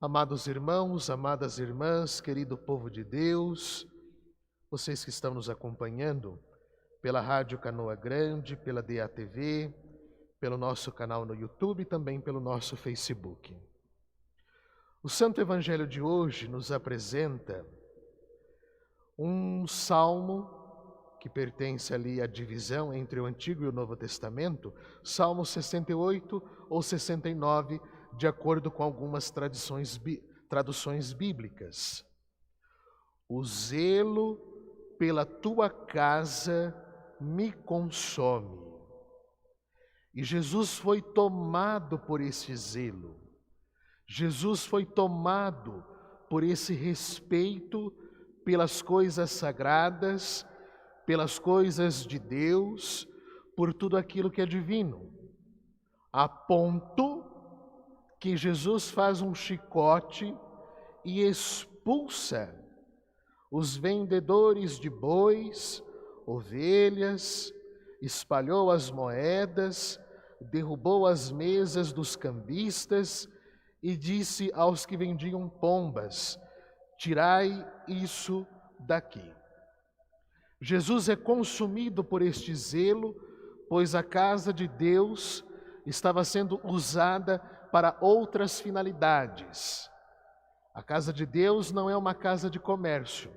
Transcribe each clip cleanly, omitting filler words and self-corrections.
Amados irmãos, amadas irmãs, querido povo de Deus, vocês que estão nos acompanhando pela Rádio Canoa Grande, pela DATV, pelo nosso canal no YouTube e também pelo nosso Facebook. O Santo Evangelho de hoje nos apresenta um salmo que pertence ali à divisão entre o Antigo e o Novo Testamento, Salmo 68 ou 69, de acordo com algumas traduções bíblicas. O zelo pela tua casa me consome. E Jesus foi tomado por esse zelo. Jesus foi tomado por esse respeito pelas coisas sagradas, pelas coisas de Deus, por tudo aquilo que é divino. A ponto que Jesus faz um chicote e expulsa os vendedores de bois, ovelhas, espalhou as moedas, derrubou as mesas dos cambistas e disse aos que vendiam pombas: tirai isso daqui. Jesus é consumido por este zelo, pois a casa de Deus estava sendo usada para outras finalidades. A casa de Deus não é uma casa de comércio.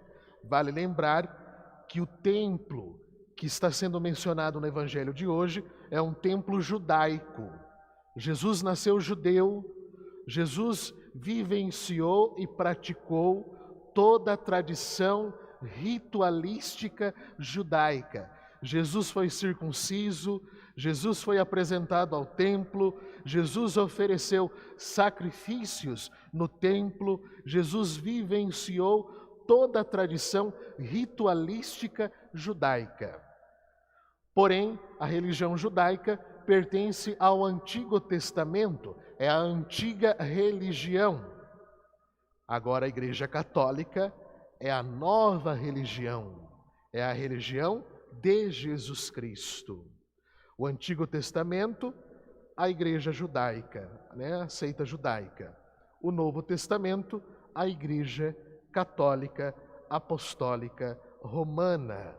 Vale lembrar que o templo que está sendo mencionado no Evangelho de hoje é um templo judaico. Jesus nasceu judeu, Jesus vivenciou e praticou toda a tradição ritualística judaica. Jesus foi circunciso, Jesus foi apresentado ao templo, Jesus ofereceu sacrifícios no templo, Jesus vivenciou toda a tradição ritualística judaica. Porém, a religião judaica pertence ao Antigo Testamento, é a antiga religião. Agora a Igreja Católica é a nova religião, é a religião de Jesus Cristo. O Antigo Testamento, a Igreja Judaica, a seita judaica. O Novo Testamento, a Igreja Católica Apostólica Romana.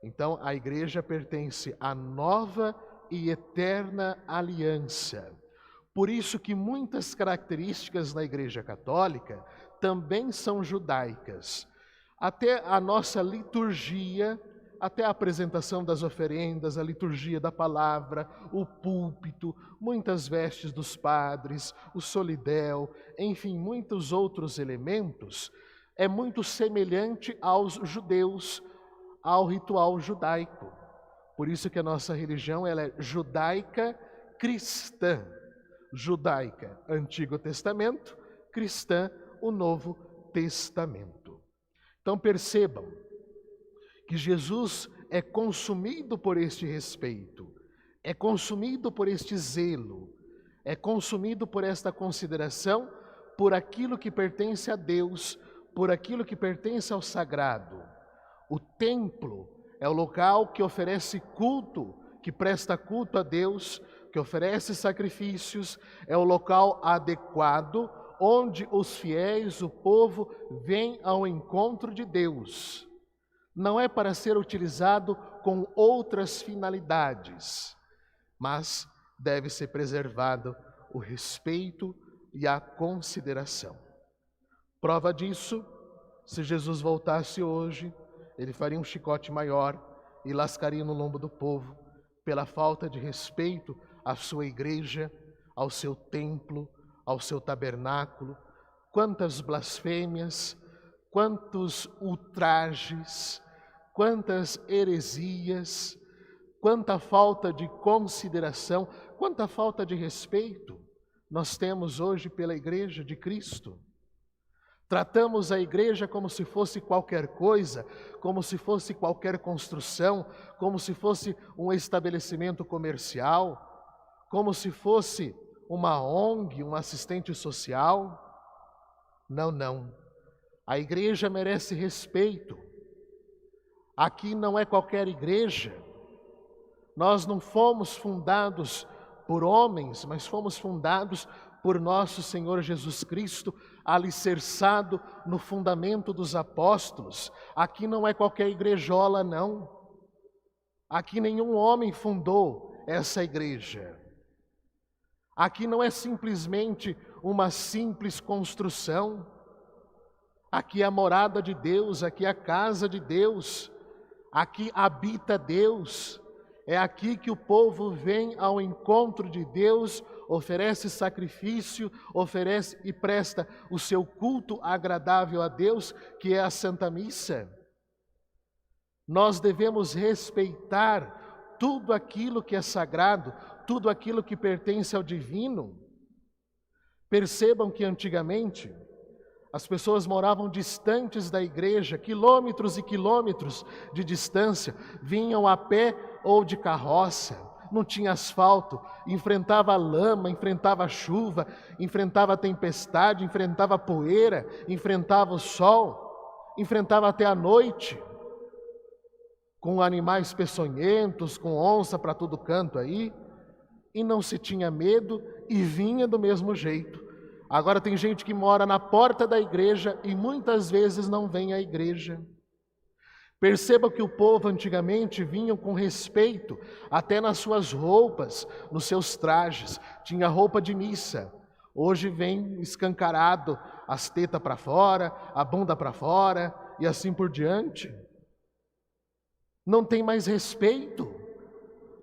Então, a Igreja pertence à nova e eterna aliança. Por isso que muitas características na Igreja Católica também são judaicas. Até a nossa liturgia, até a apresentação das oferendas, a liturgia da palavra, o púlpito, muitas vestes dos padres, o solidéu, enfim, muitos outros elementos, é muito semelhante aos judeus, ao ritual judaico. Por isso que a nossa religião ela é judaica cristã. Judaica, Antigo Testamento, cristã, o Novo Testamento. Então percebam que Jesus é consumido por este respeito, é consumido por este zelo, é consumido por esta consideração, por aquilo que pertence a Deus, por aquilo que pertence ao sagrado. O templo é o local que oferece culto, que presta culto a Deus, que oferece sacrifícios, é o local adequado onde os fiéis, o povo, vêm ao encontro de Deus. Não é para ser utilizado com outras finalidades, mas deve ser preservado o respeito e a consideração. Prova disso, se Jesus voltasse hoje, ele faria um chicote maior e lascaria no lombo do povo pela falta de respeito à sua igreja, ao seu templo, ao seu tabernáculo. Quantas blasfêmias, quantos ultrajes, quantas heresias, quanta falta de consideração, quanta falta de respeito nós temos hoje pela Igreja de Cristo. Tratamos a igreja como se fosse qualquer coisa, como se fosse qualquer construção, como se fosse um estabelecimento comercial, como se fosse uma ONG, um assistente social. Não, não. A igreja merece respeito. Aqui não é qualquer igreja. Nós não fomos fundados por homens, mas fomos fundados por nosso Senhor Jesus Cristo, alicerçado no fundamento dos apóstolos. Aqui não é qualquer igrejola, não. Aqui nenhum homem fundou essa igreja. Aqui não é simplesmente uma simples construção. Aqui é a morada de Deus, aqui é a casa de Deus. Aqui habita Deus. É aqui que o povo vem ao encontro de Deus, oferece sacrifício, oferece e presta o seu culto agradável a Deus, que é a Santa Missa. Nós devemos respeitar tudo aquilo que é sagrado, tudo aquilo que pertence ao divino. Percebam que antigamente as pessoas moravam distantes da igreja, quilômetros e quilômetros de distância, vinham a pé ou de carroça, não tinha asfalto, enfrentava a lama, enfrentava a chuva, enfrentava a tempestade, enfrentava a poeira, enfrentava o sol, enfrentava até a noite, com animais peçonhentos, com onça para todo canto aí, e não se tinha medo e vinha do mesmo jeito. Agora tem gente que mora na porta da igreja e muitas vezes não vem à igreja. Perceba que o povo antigamente vinha com respeito, até nas suas roupas, nos seus trajes. Tinha roupa de missa. Hoje vem escancarado, as tetas para fora, a bunda para fora e assim por diante. Não tem mais respeito,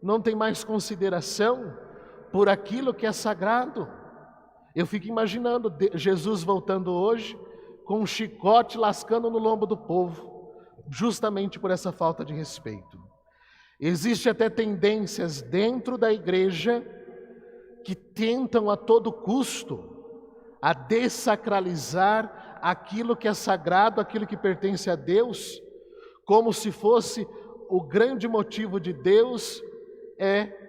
não tem mais consideração por aquilo que é sagrado. Eu fico imaginando Jesus voltando hoje com um chicote lascando no lombo do povo, justamente por essa falta de respeito. Existem até tendências dentro da igreja que tentam a todo custo a dessacralizar aquilo que é sagrado, aquilo que pertence a Deus, como se fosse o grande motivo de Deus é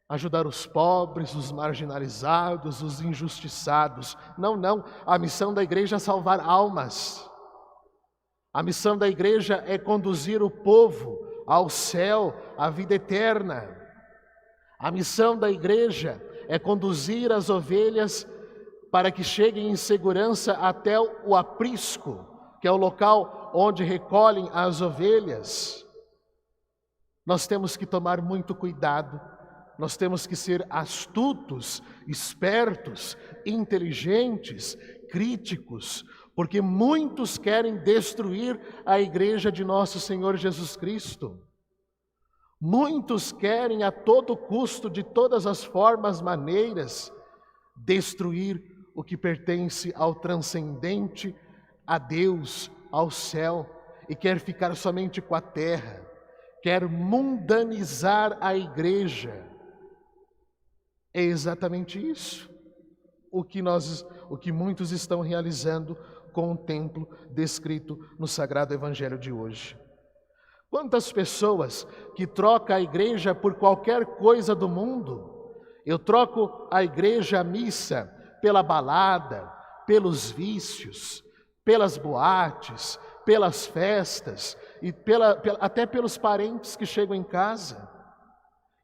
ajudar os pobres, os marginalizados, os injustiçados. Não, não. A missão da igreja é salvar almas. A missão da igreja é conduzir o povo ao céu, à vida eterna. A missão da igreja é conduzir as ovelhas para que cheguem em segurança até o aprisco, que é o local onde recolhem as ovelhas. Nós temos que tomar muito cuidado. Nós temos que ser astutos, espertos, inteligentes, críticos, porque muitos querem destruir a igreja de nosso Senhor Jesus Cristo. Muitos querem a todo custo, de todas as formas, maneiras, destruir o que pertence ao transcendente, a Deus, ao céu, e quer ficar somente com a terra, quer mundanizar a igreja. É exatamente isso o que muitos estão realizando com o templo descrito no Sagrado Evangelho de hoje. Quantas pessoas que trocam a igreja por qualquer coisa do mundo? Eu troco a igreja, a missa, pela balada, pelos vícios, pelas boates, pelas festas e até pelos parentes que chegam em casa.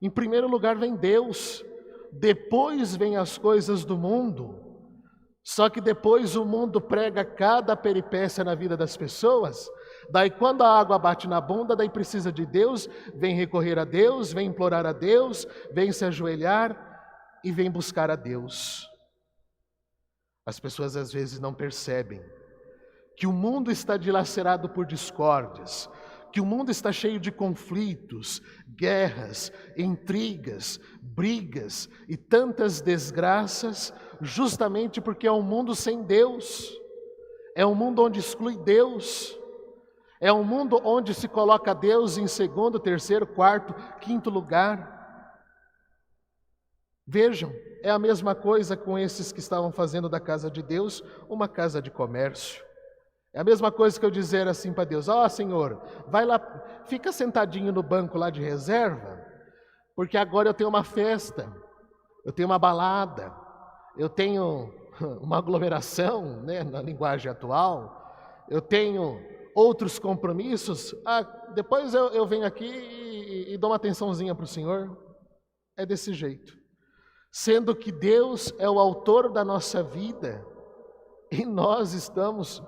Em primeiro lugar vem Deus. Depois vem as coisas do mundo, só que depois o mundo prega cada peripécia na vida das pessoas, daí quando a água bate na bunda, daí precisa de Deus, vem recorrer a Deus, vem implorar a Deus, vem se ajoelhar e vem buscar a Deus. As pessoas às vezes não percebem que o mundo está dilacerado por discórdias, que o mundo está cheio de conflitos, guerras, intrigas, brigas e tantas desgraças, justamente porque é um mundo sem Deus, é um mundo onde exclui Deus, é um mundo onde se coloca Deus em segundo, terceiro, quarto, quinto lugar. Vejam, é a mesma coisa com esses que estavam fazendo da casa de Deus uma casa de comércio. É a mesma coisa que eu dizer assim para Deus: ó, Senhor, vai lá, fica sentadinho no banco lá de reserva, porque agora eu tenho uma festa, eu tenho uma balada, eu tenho uma aglomeração, né, na linguagem atual, eu tenho outros compromissos, depois eu venho aqui e dou uma atençãozinha para o Senhor. É desse jeito. sendo que Deus é o autor da nossa vida e nós estamos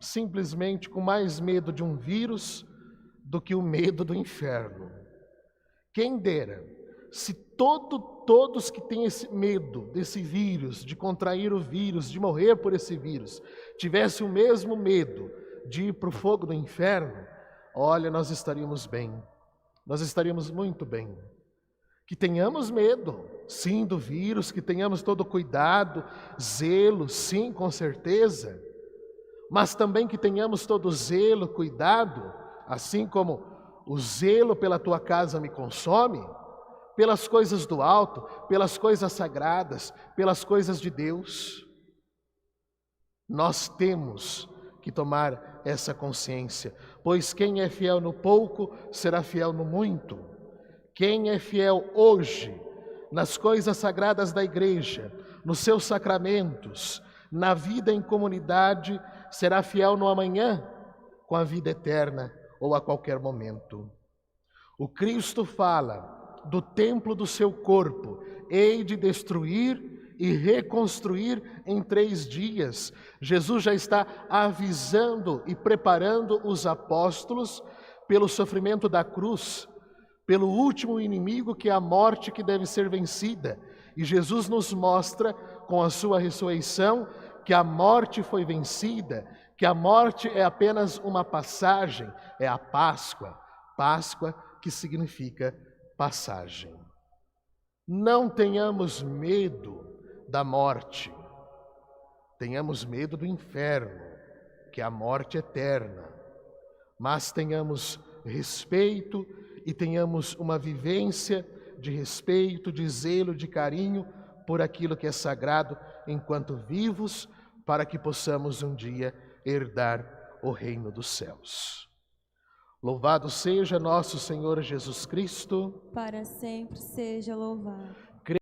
simplesmente com mais medo de um vírus do que o medo do inferno. Quem dera, se todos que têm esse medo desse vírus, de contrair o vírus, de morrer por esse vírus, tivessem o mesmo medo de ir para o fogo do inferno, olha, nós estaríamos bem, nós estaríamos muito bem. Que tenhamos medo, sim, do vírus, que tenhamos todo cuidado, zelo, sim, com certeza, mas também que tenhamos todo zelo, cuidado, assim como o zelo pela tua casa me consome, pelas coisas do alto, pelas coisas sagradas, pelas coisas de Deus. Nós temos que tomar essa consciência, pois quem é fiel no pouco será fiel no muito. Quem é fiel hoje nas coisas sagradas da igreja, nos seus sacramentos, na vida em comunidade, será fiel no amanhã, com a vida eterna ou a qualquer momento. O Cristo fala do templo do seu corpo, hei de destruir e reconstruir em 3 dias. Jesus já está avisando e preparando os apóstolos pelo sofrimento da cruz, pelo último inimigo que é a morte, que deve ser vencida. E Jesus nos mostra com a sua ressurreição que a morte foi vencida, que a morte é apenas uma passagem, é a Páscoa. Páscoa que significa passagem. Não tenhamos medo da morte, tenhamos medo do inferno, que é a morte eterna, mas tenhamos respeito e tenhamos uma vivência de respeito, de zelo, de carinho por aquilo que é sagrado enquanto vivos, para que possamos um dia herdar o reino dos céus. Louvado seja nosso Senhor Jesus Cristo. Para sempre seja louvado.